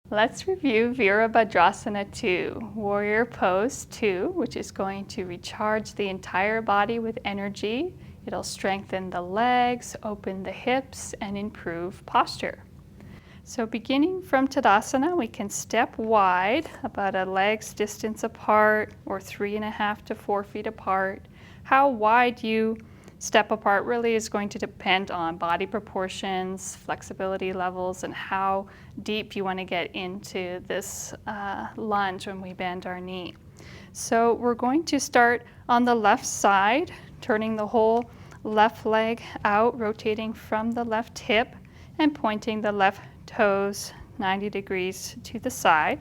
Let's review Virabhadrasana 2, Warrior Pose 2, which is going to recharge the entire body with energy. It'll strengthen the legs, open the hips, and improve posture. So beginning from Tadasana, we can step wide, about a leg's distance apart, or 3.5 to 4 feet apart. How wide you step apart really is going to depend on body proportions, flexibility levels, and how deep you want to get into this lunge when we bend our knee. So we're going to start on the left side, turning the whole left leg out, rotating from the left hip and pointing the left toes 90 degrees to the side.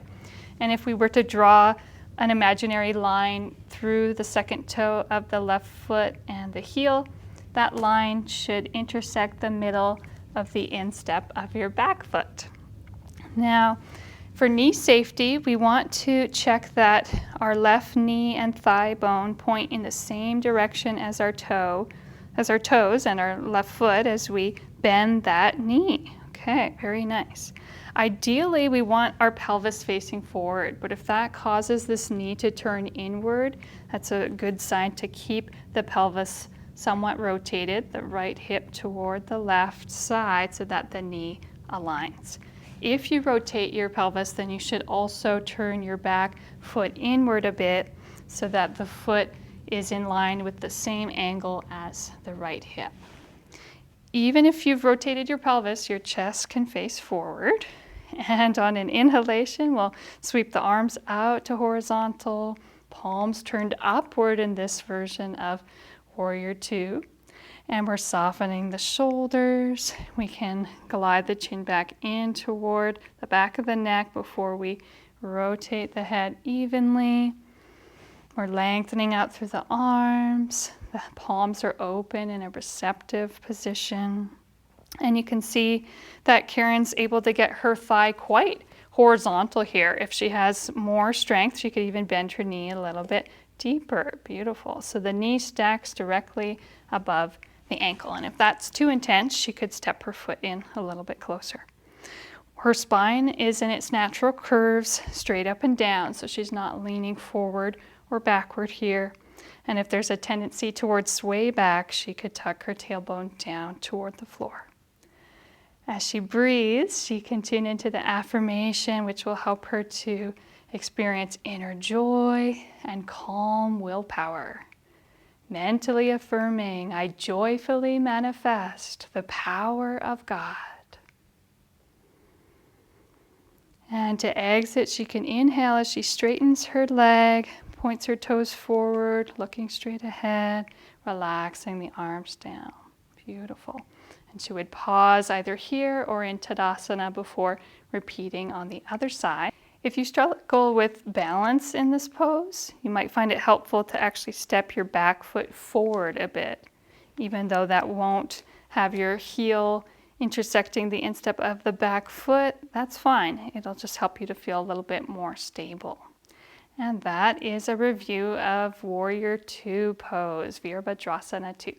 And if we were to draw an imaginary line through the second toe of the left foot and the heel, that line should intersect the middle of the instep of your back foot. Now, for knee safety, we want to check that our left knee and thigh bone point in the same direction as our toes and our left foot as we bend that knee. Okay, very nice. Ideally, we want our pelvis facing forward, but if that causes this knee to turn inward, that's a good sign to keep the pelvis somewhat rotated, the right hip toward the left side so that the knee aligns. If you rotate your pelvis, then you should also turn your back foot inward a bit so that the foot is in line with the same angle as the right hip. Even if you've rotated your pelvis, your chest can face forward. And on an inhalation, we'll sweep the arms out to horizontal, palms turned upward in this version of Warrior 2. And we're softening the shoulders. We can glide the chin back in toward the back of the neck before we rotate the head evenly. We're lengthening out through the arms. The palms are open in a receptive position. And you can see that Karen's able to get her thigh quite horizontal here. If she has more strength, she could even bend her knee a little bit deeper. Beautiful. So the knee stacks directly above the ankle. And if that's too intense, she could step her foot in a little bit closer. Her spine is in its natural curves, straight up and down, so she's not leaning forward or backward here. And if there's a tendency towards sway back, she could tuck her tailbone down toward the floor. As she breathes, she can tune into the affirmation, which will help her to experience inner joy and calm willpower. Mentally affirming, I joyfully manifest the power of God. And to exit, she can inhale as she straightens her leg, points her toes forward, looking straight ahead, relaxing the arms down. Beautiful. And she would pause either here or in Tadasana before repeating on the other side. If you struggle with balance in this pose, you might find it helpful to actually step your back foot forward a bit, even though that won't have your heel intersecting the instep of the back foot. That's fine. It'll just help you to feel a little bit more stable. And that is a review of Warrior 2 pose, Virabhadrasana 2.